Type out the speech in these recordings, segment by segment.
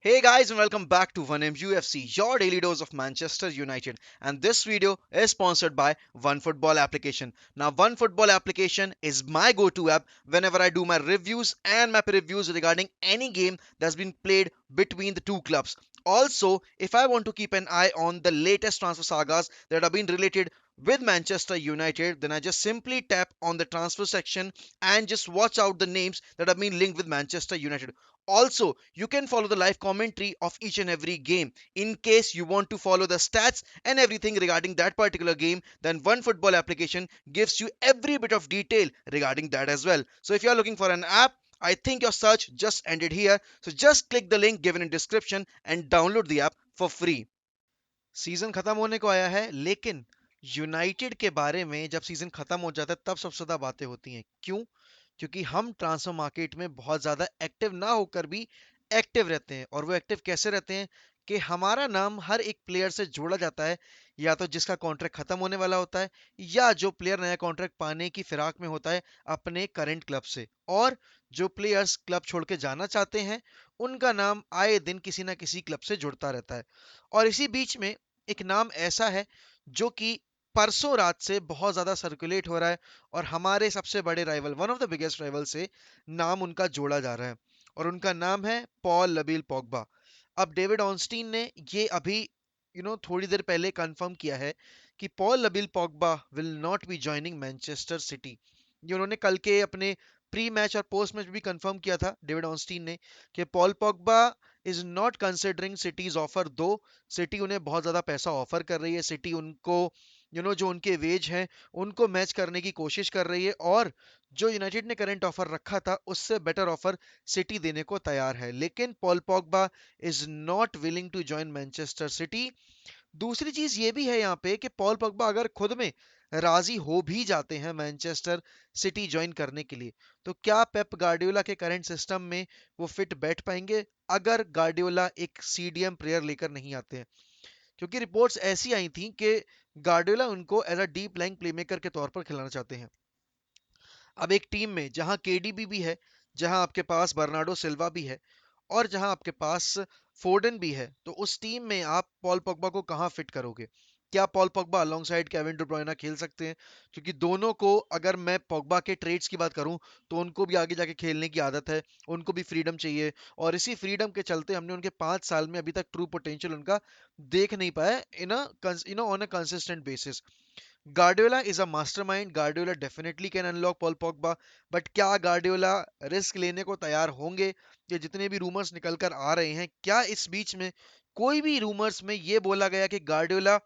Hey guys and welcome back to 1MUFC, your daily dose of Manchester United. And this video is sponsored by OneFootball application. Now OneFootball application is my go-to app whenever I do my reviews and my reviews regarding any game that's been played between the two clubs. Also, if I want to keep an eye on the latest transfer sagas that have been related with Manchester United, then I just simply tap on the transfer section and just watch out the names that have been linked with Manchester United. Also, you can follow the live commentary of each and every game. In case you want to follow the stats and everything regarding that particular game, then OneFootball application gives you every bit of detail regarding that as well. So if you are looking for an app, I think your search just ended here. So just click the link given in description and download the app for free. Season खत्म होने को आया है, लेकिन United के बारे में जब सीजन खत्म हो जाता है तब सबसे ज्यादा बातें होती हैं। क्यों? क्योंकि हम ट्रांसफर मार्केट में बहुत ज़्यादा एक्टिव ना होकर भी एक्टिव रहते हैं। और वो एक्टिव कैसे रहते हैं कि हमारा नाम हर एक प्लेयर से जोड़ा जाता है, या तो जिसका कॉन्ट्रैक्ट खत्म होने वाला होता है, या जो प्लेयर नया कॉन्ट्रैक्ट पाने की फिराक में होता है अपने करंट क्लब से। और जो प्लेयर्स क्लब छोड़ के जाना चाहते हैं, उनका नाम आए दिन किसी ना किसी क्लब से जुड़ता रहता है। और इसी बीच में एक नाम ऐसा है जो कि परसों रात से बहुत ज्यादा सर्कुलेट हो रहा है, और हमारे सबसे बड़े rival, one of the biggest rival से नाम उनका जोड़ा जा रहा है। और उनका नाम है पॉल लबील पोग्बा। अब डेविड ऑनस्टीन ने ये अभी थोड़ी देर पहले कंफर्म किया है कि Paul Labile Pogba will not be joining Manchester City. ये उन्होंने कल के अपने प्री मैच और पोस्ट मैच भी कंफर्म किया था डेविड ऑनस्टीन ने कि Paul Pogba is not considering City's offer. दो सिटी उन्हें बहुत ज्यादा पैसा ऑफर कर रही है, सिटी उनको जो उनके वेज हैं उनको मैच करने की कोशिश कर रही है, और जो यूनाइटेड ने करंट ऑफर रखा था उससे बेटर ऑफर सिटी देने को तैयार है। लेकिन Paul Pogba is not willing to join Manchester City. दूसरी चीज ये भी है यहाँ पे कि पॉल पॉगबा अगर खुद में राजी हो भी जाते हैं मैनचेस्टर सिटी ज्वाइन करने के लिए, तो क्या पेप गार्डियोला के करंट सिस्टम में वो फिट बैठ पाएंगे अगर गार्डियोला एक सीडीएम प्लेयर लेकर नहीं आते हैं? क्योंकि रिपोर्ट्स ऐसी आई थी कि गार्डियोला उनको as a deep lying playmaker के तौर पर खिलाना चाहते हैं। अब एक टीम में जहां केडीबी भी है, जहां आपके पास बर्नार्डो सिल्वा भी है, और जहां आपके पास फोर्डन भी है, तो उस टीम में आप पॉल पॉगबा को कहां फिट करोगे? क्या Paul Pogba alongside Kevin De Bruyne खेल सकते हैं? क्योंकि दोनों को, अगर मैं पॉगबा के ट्रेड्स की बात करूं, तो उनको भी आगे जाके खेलने की आदत है, उनको भी फ्रीडम चाहिए। और इसी फ्रीडम के चलते हमने उनके 5 साल में अभी तक ट्रू पोटेंशियल उनका देख नहीं पाया in on a consistent basis. Guardiola is a mastermind, Guardiola definitely can unlock Paul Pogba, but क्या गार्डियोला रिस्क लेने को तैयार होंगे? ये जितने भी रूमर्स निकल कर आ रहे हैं, क्या इस बीच में कोई भी रूमर्स में ये बोला गया कि गार्डियोला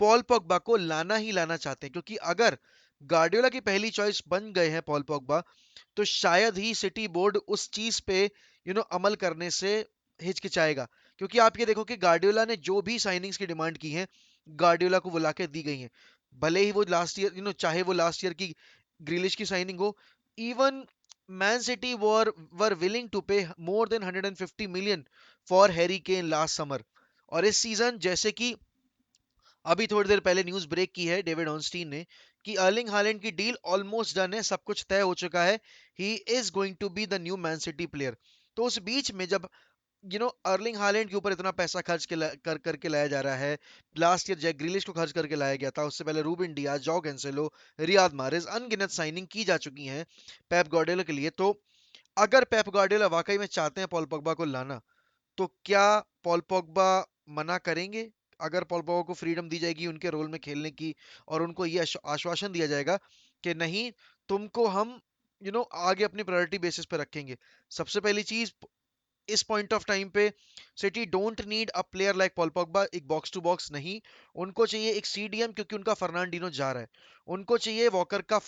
पॉल पॉगबा को लाना ही लाना चाहते हैं? क्योंकि अगर गार्डियोला की पहली चॉइस बन गए हैं पॉल पॉगबा, तो शायद ही सिटी बोर्ड उस चीज पे अमल करने से हिचकिचाएगा। क्योंकि आप ये देखो कि गार्डियोला ने जो भी साइनिंग्स की डिमांड की है, गार्डियोला को बुला के दी गई है। भले ही वो लास्ट ईयर चाहे वो लास्ट ईयर की ग्रिलिश की साइनिंग हो, even Man City were willing to pay more than 150 million for Harry Kane last summer. और इस सीजन, जैसे कि अभी थोड़ी देर पहले न्यूज ब्रेक की है डेविड ऑनस्टीन ने, कि अर्लिंग हालैंड की डील ऑलमोस्ट डन है, सब कुछ तय हो चुका है। He is going to be the new Man City player. तो उस बीच में जब अर्लिंग हालैंड के ऊपर इतना पैसा खर्च कर करके लाया जा रहा है, लास्ट ईयर जैक ग्रिलिश को खर्च करके लाया गया था, उससे पहले Ruben Dias, Joao Cancelo, Riyad Mahrez, अनगिनत साइनिंग की जा चुकी हैं पेप गार्डियोला के लिए। तो अगर पेप गार्डियोला वाकई में चाहते हैं पॉल पॉगबा को लाना, तो क्या पॉल पॉगबा मना करेंगे? अगर पॉल पॉगबा को फ्रीडम दी जाएगी उनके रोल में खेलने की, और उनको ये आश्वासन दिया जाएगा कि नहीं, तुमको हम आगे अपनी प्रायोरिटी बेसिस पे रखेंगे। सबसे पहली चीज, इस पॉइंट ऑफ टाइम पे city don't need a player like Paul Pogba, एक बॉक्स टू बॉक्स नहीं। उनको चाहिए एक सीडीएम, क्योंकि उनका फर्नांडिनो जा रहा है। उनको चाहिए वॉकर का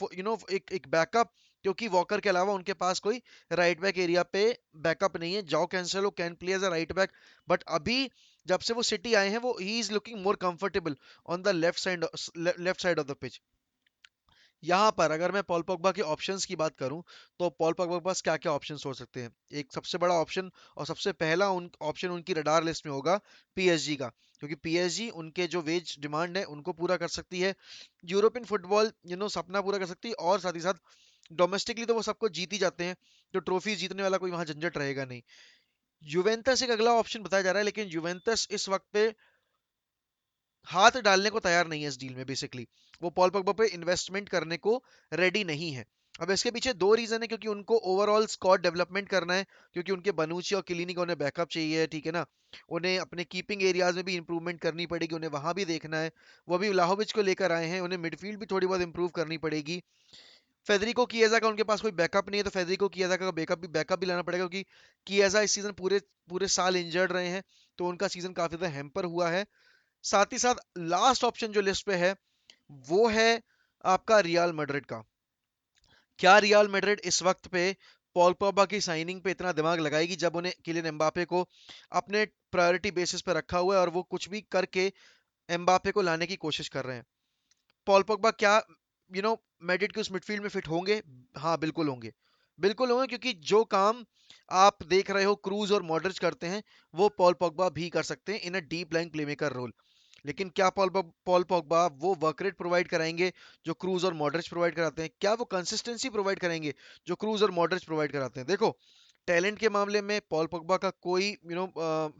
एक बैकअप, क्योंकि वॉकर के अलावा उनके पास कोई राइट बैक एरिया पे बैकअप नहीं है। Joao Cancelo can play as a right back, but अभी जब से वो सिटी आए हैं, वो he is looking more comfortable on the left side of the pitch. यहाँ पर अगर मैं पॉल पॉगबा के ऑप्शंस की बात करूं, तो पॉल पॉगबा के पास क्या क्या ऑप्शंस हो सकते हैं? एक सबसे बड़ा ऑप्शन और सबसे पहला ऑप्शन उनकी रडार लिस्ट में होगा पीएसजी का, क्योंकि पीएसजी उनके जो वेज डिमांड है उनको पूरा कर सकती है। यूरोपियन फुटबॉल सपना पूरा कर सकती है, और साथ ही साथ डोमेस्टिकली तो वो सब कुछ जीत ही जाते हैं, तो ट्रॉफी जीतने वाला कोई वहां झंझट रहेगा नहीं। यूवेंटस एक अगला ऑप्शन बताया जा रहा है, लेकिन यूवेंटस इस वक्त पे हाथ डालने को तैयार नहीं है इस डील में। बेसिकली वो पॉल पॉगबा पे इन्वेस्टमेंट करने को रेडी नहीं है। अब इसके पीछे दो रीजन है, क्योंकि उनको ओवरऑल स्क्वाड डेवलपमेंट करना है, क्योंकि उनके बनुची और किलिनी को उन्हें बैकअप चाहिए, ठीक है ना। उन्हें अपने कीपिंग एरियाज में भी इंप्रूवमेंट करनी पड़ेगी, उन्हें वहां भी देखना है। वो भी व्लाहोविच को लेकर आए हैं, उन्हें मिडफील्ड भी थोड़ी बहुत इंप्रूव करनी पड़ेगी। फेदरिको किएजा का उनके पास कोई बैकअप नहीं है, तो फेदरिको किएजा का बैकअप भी लाना पड़ेगा, क्योंकि किएजा इस सीजन पूरे पूरे साल इंजर्ड रहे हैं, तो उनका सीजन काफी ज्यादा हैम्पर हुआ है। साथ ही साथ लास्ट ऑप्शन जो लिस्ट पे है वो है आपका रियल मैड्रिड का। क्या रियल मैड्रिड इस वक्त पे पॉल पॉगबा की साइनिंग पे इतना दिमाग लगाएगी, जब उन्हें किलियन एम्बापे को अपने प्रायोरिटी बेसिस पे रखा हुआ है और वो कुछ भी करके एम्बापे को लाने की कोशिश कर रहे हैं? पॉल पॉगबा क्या मैड्रिड के उस मिडफील्ड में फिट होंगे? हाँ, बिल्कुल होंगे। बिल्कुल होंगे, क्योंकि जो काम आप देख रहे हो क्रूज और मॉडरिच करते हैं, वो पॉल पॉगबा भी कर सकते हैं in a deep line playmaker role. लेकिन क्या पॉल पॉगबा वो वर्क रेट प्रोवाइड कराएंगे जो क्रूज और मॉडरिच प्रोवाइड कराते हैं? क्या वो कंसिस्टेंसी प्रोवाइड करेंगे जो क्रूज और मॉडरिच प्रोवाइड कराते हैं? देखो, टैलेंट के मामले में पॉल पॉगबा का कोई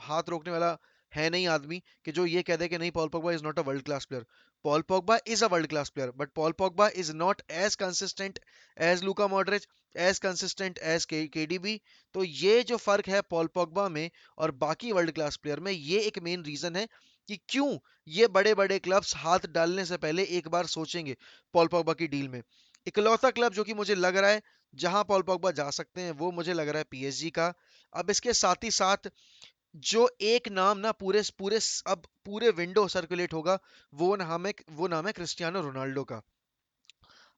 हाथ रोकने वाला है नहीं आदमी कि जो ये कह दे कि नहीं, Paul Pogba is not a world class player. Paul Pogba is a world class player, but Paul Pogba is not as consistent as Luka Modric, as consistent as KDB। तो ये जो फर्क है पॉल पॉगबा में और बाकी world class player में, ये एक मेन रीजन है कि क्यों ये बड़े बड़े क्लब्स हाथ डालने से पहले एक बार सोचेंगे पॉल पॉगबा की डील में। इकलौता क्लब जो कि मुझे लग रहा है जहां पॉल पॉगबा जा सकते हैं, वो मुझे लग रहा है पीएसजी का। अब इसके साथ ही साथ जो एक नाम ना पूरे पूरे अब पूरे विंडो सर्कुलेट होगा, वो नाम है क्रिस्टियानो रोनाल्डो का।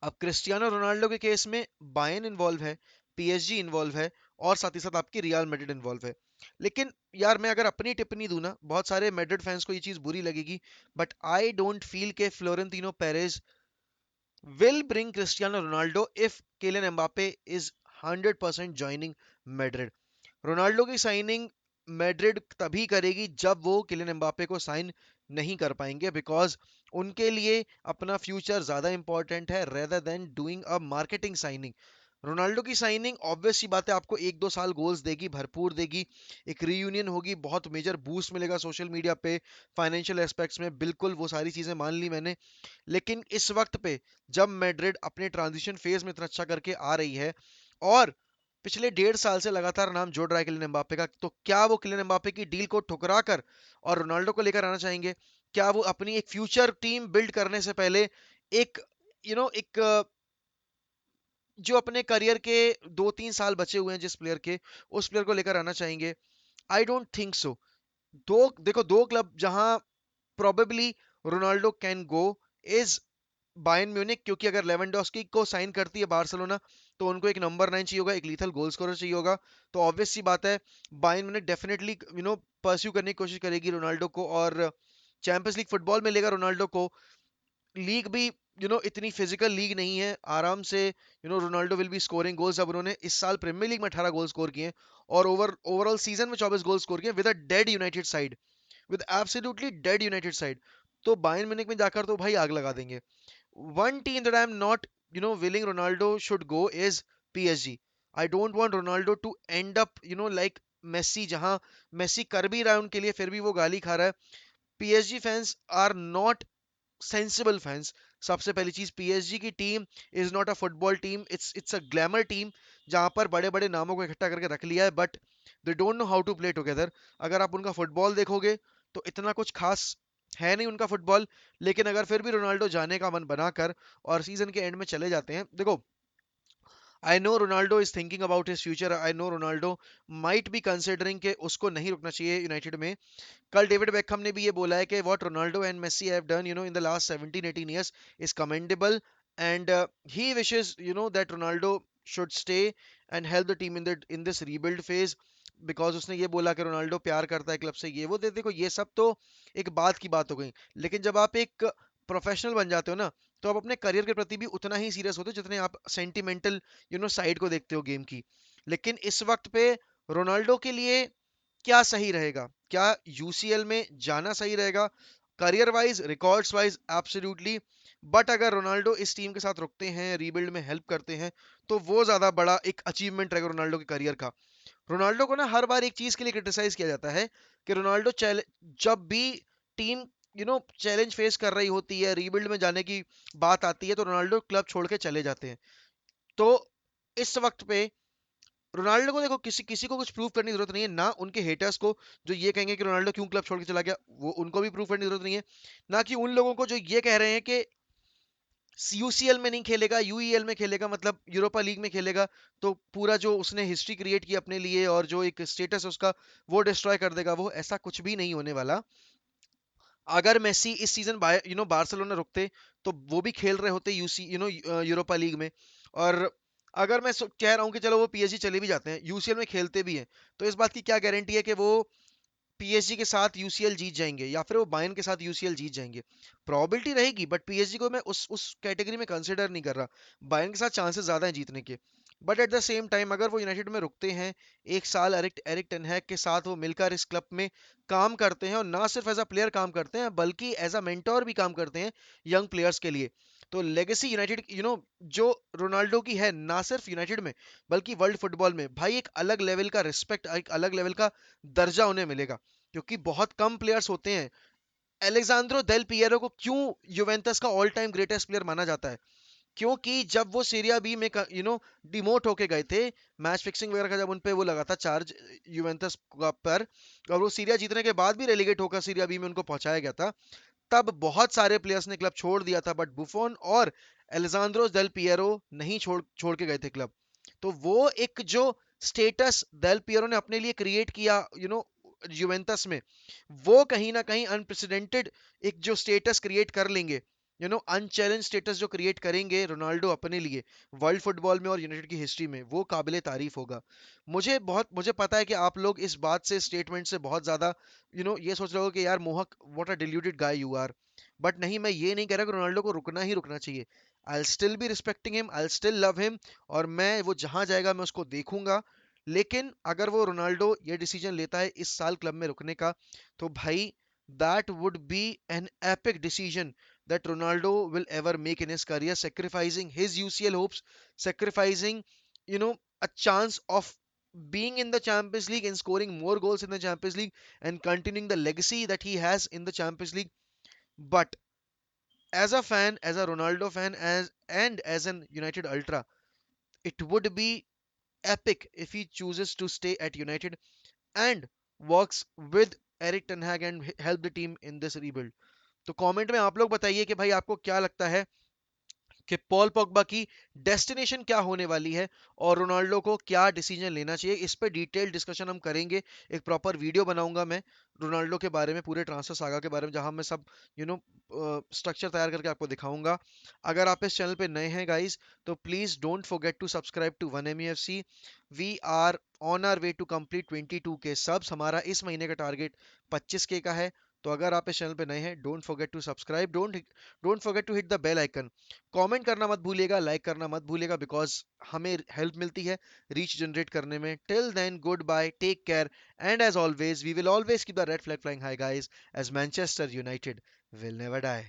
अब क्रिस्टियानो रोनाल्डो के केस में बायर्न इन्वॉल्व है, पीएसजी इन्वॉल्व है, और साथ ही साथ आपकी रियल मैड्रिड इन्वॉल्व है। लेकिन यार, मैं अगर अपनी टिप्पणी दूं ना, बहुत सारे मैड्रिड फैंस को ये चीज बुरी लगेगी, बट आई डोंट फील के Florentino Perez will bring Cristiano Ronaldo if Kylian Mbappe is 100% joining Madrid। Ronaldo की साइनिंग मैड्रिड तभी करेगी जब वो किलियन एम्बापे को साइन नहीं कर पाएंगे, बिकॉज उनके लिए अपना फ्यूचर ज्यादा इंपॉर्टेंट है rather than doing a marketing signing. Ronaldo की साइनिंग ऑब्वियस सी बात है आपको एक दो साल गोल्स देगी, भरपूर देगी, एक रीयूनियन होगी, बहुत मेजर बूस्ट मिलेगा सोशल मीडिया पे, फाइनेंशियल एस्पेक्ट्स में, बिल्कुल वो सारी चीजें मान ली मैंने। लेकिन इस वक्त पे जब मैड्रिड अपने ट्रांजिशन फेज में इतना अच्छा करके आ रही है और पिछले 1.5 साल से लगातार नाम जोड़ रहा है किलियन एम्बापे का, तो क्या वो किलियन एम्बापे की डील को ठुकरा कर और रोनाल्डो को लेकर आना चाहेंगे? क्या वो अपनी एक फ्यूचर टीम बिल्ड करने से पहले एक एक जो अपने करियर के 2-3 साल बचे हुए हैं जिस प्लेयर के, उस प्लेयर को लेकर आना चाहेंगे? I don't think so. दो देखो, दो क्लब जहां probably Ronaldo can go is Bayern Munich, क्योंकि अगर लेवेंडोस्की को साइन करती है बार्सिलोना, तो उनको एक नंबर 9 चाहिए होगा, एक लीथल गोल स्कोरर चाहिए होगा। तो ऑब्वियस सी बात है बायर्न म्यूनिक डेफिनेटली परस्यू करने की कोशिश करेगी रोनाल्डो को, और चैंपियंस लीग फुटबॉल में लेगा रोनाल्डो को। लीग भी इतनी फिजिकल लीग नहीं है, आराम से Ronaldo will be scoring goals. अब उन्होंने इस साल प्रीमियर लीग में 18 गोल स्कोर किए हैं, और ओवरऑल सीजन में 24 गोल स्कोर किए with a dead United side, with absolutely dead United side. तो बायर्न म्यूनिक में जाकर तो भाई आग लगा देंगे। One team that I'm not, willing Ronaldo should go is PSG। I don't want Ronaldo to end up, like Messi, जहां Messi कर भी रहा है उनके लिए फिर भी वो गाली खा रहा है। PSG fans are not sensible fans. सबसे पहली चीज, पीएसजी की टीम is not a football team, it's a glamour team, जहां पर बड़े बड़े नामों को इकट्ठा करके रख लिया है, but they don't know how to play together. अगर आप उनका फुटबॉल देखोगे तो इतना कुछ खास है नहीं उनका फुटबॉल। लेकिन अगर फिर भी रोनाल्डो जाने का मन बनाकर और सीजन के एंड में चले जाते हैं, देखो, I know Ronaldo is thinking about his future, I know Ronaldo might be considering कि उसको नहीं रुकना चाहिए यूनाइटेड में। कल डेविड बेकहम ने भी ये बोला है कि what Ronaldo and Messi have done in the last 17-18 years is commendable, and he wishes that Ronaldo should stay and help the team in this rebuild phase, because उसने ये बोला कि रोनाल्डो प्यार करता है क्लब से, ये वो देखो, ये सब तो एक बात की बात हो गई। लेकिन जब आप एक प्रोफेशनल बन जाते हो ना, तो आप अपने करियर के प्रति भी उतना ही सीरियस होते हो जितने आप सेंटिमेंटल साइड को देखते हो गेम की। लेकिन इस वक्त पे रोनाल्डो के लिए क्या सही रहेगा? क्या यूसीएल में जाना सही रहेगा? Career wise, records wise, absolutely. But अगर रोनाल्डो इस टीम के साथ रुकते हैं, रीबिल्ड में हेल्प करते हैं, तो वो ज्यादा बड़ा एक अचीवमेंट रहेगा रोनाल्डो के करियर का। रोनाल्डो को ना हर बार एक चीज के लिए क्रिटिसाइज किया जाता है कि रोनाल्डो जब भी टीम चैलेंज फेस कर रही होती है, रीबिल्ड में जाने की बात आती है, तो रोनाल्डो क्लब छोड़ के चले जाते हैं। तो इस वक्त पे रोनाल्डो को देखो, किसी किसी को कुछ प्रूव करने की जरूरत नहीं है, ना उनके हेटर्स को जो ये कहेंगे कि रोनाल्डो क्यों क्लब छोड़ के चला गया, वो उनको भी प्रूव करने की जरूरत नहीं है, ना कि उन लोगों को जो ये कह रहे हैं कि यूसीएल में नहीं खेलेगा, यूईएल में खेलेगा, मतलब यूरोपा लीग में खेलेगा, तो पूरा जो उसने हिस्ट्री क्रिएट की अपने लिए और जो एक स्टेटस उसका, वो डिस्ट्रॉय कर देगा। वो ऐसा कुछ भी नहीं होने वाला। अगर मेसी इस सीजन बार्सिलोना रुकते, तो वो भी खेल रहे होते यूरोपा लीग में। और अगर मैं कह रहा हूँ कि चलो वो पीएसजी चले भी जाते हैं, यूसीएल में खेलते भी हैं, तो इस बात की क्या गारंटी है कि वो पीएसजी के साथ यूसीएल जीत जाएंगे या फिर वो बायर्न के साथ यूसीएल जीत जाएंगे? प्रोबेबिलिटी रहेगी, बट पीएसजी को मैं उस कैटेगरी में कंसिडर नहीं कर रहा। बायर्न के साथ चांसेस ज्यादा हैं जीतने के। But at the same time अगर वो यूनाइटेड में रुकते हैं, एक साल एरिक एरिक टेन हैग के साथ वो मिलकर इस क्लब में काम करते हैं, और ना सिर्फ एज अ प्लेयर काम करते हैं बल्कि एज अ मेंटोर भी काम करते हैं यंग प्लेयर्स के लिए, तो लेगेसी यूनाइटेड जो रोनाल्डो की है, ना सिर्फ यूनाइटेड में बल्कि वर्ल्ड फुटबॉल में, भाई एक अलग लेवल का रिस्पेक्ट, एक अलग लेवल का दर्जा उन्हें मिलेगा। क्योंकि बहुत कम प्लेयर्स होते हैं। एलेक्सांद्रो डेल पिएरो को क्यों यूवेंटस का ऑल टाइम ग्रेटेस्ट प्लेयर माना जाता है? क्योंकि जब वो सीरिया बी में डिमोट होके गए थे, मैच फिक्सिंग वगैरह का जब उन पे वो लगा था चार्ज यूवेंटस पर, और वो सीरिया जीतने के बाद भी रेलीगेट होकर सीरिया बी में उनको पहुंचाया गया था, तब बहुत सारे प्लेयर्स ने क्लब छोड़ दिया था, बट बुफोन और एलेजांद्रो डेल पिएरो नहीं छोड़ छोड़ के गए थे क्लब। तो वो एक जो स्टेटस डेल पिएरो ने अपने लिए क्रिएट किया यूवेंटस में, वो कहीं ना कहीं अनप्रेसिडेंटेड एक जो स्टेटस क्रिएट कर लेंगे, अनचैलेंज स्टेटस जो क्रिएट करेंगे रोनाल्डो अपने लिए वर्ल्ड फुटबॉल में और यूनाइटेड की हिस्ट्री में, वो काबिले तारीफ होगा। मुझे पता है कि आप लोग इस बात से, स्टेटमेंट से बहुत ज्यादा ये सोच रहे हो कि यार Mohak, what a diluted guy you are. But नहीं, मैं ये नहीं कह रहा कि रोनाल्डो को रुकना ही रुकना चाहिए। I still be respecting him, I still love him, और मैं वो जहां जाएगा मैं उसको देखूंगा। लेकिन अगर वो रोनाल्डो ये डिसीजन लेता है इस साल क्लब में रुकने का, तो भाई that would be an epic decision that Ronaldo will ever make in his career, sacrificing his UCL hopes, sacrificing, you know, a chance of being in the Champions League and scoring more goals in the Champions League and continuing the legacy that he has in the Champions League. But as a fan, as a Ronaldo fan, as an United ultra, it would be epic if he chooses to stay at United and works with Eric Ten Hag and help the team in this rebuild. तो comment में आप लोग बताइए कि भाई आपको क्या लगता है कि पॉल पॉगबा की डेस्टिनेशन क्या होने वाली है, और रोनाल्डो को क्या डिसीजन लेना चाहिए। इस पे डिटेल डिस्कशन हम करेंगे। एक प्रॉपर वीडियो बनाऊंगा मैं रोनाल्डो के बारे में, पूरे ट्रांसफर सागा के बारे में, जहां मैं सब यू नो स्ट्रक्चर तैयार करके आपको दिखाऊंगा। अगर आप इस चैनल पे नए हैं गाइस, तो please don't forget to subscribe to one M C. We are on our way to complete 22 के सब्स। हमारा इस महीने का टारगेट 25 के का है। तो अगर आप इस चैनल पे नए हैं, don't forget to subscribe, don't forget to hit the bell icon. Comment करना मत भूलिएगा, लाइक करना मत भूलिएगा, बिकॉज हमें हेल्प मिलती है रीच जनरेट करने में। Till then, good bye, take care, and as always we will always keep the red flag flying high guys, as Manchester United will never die.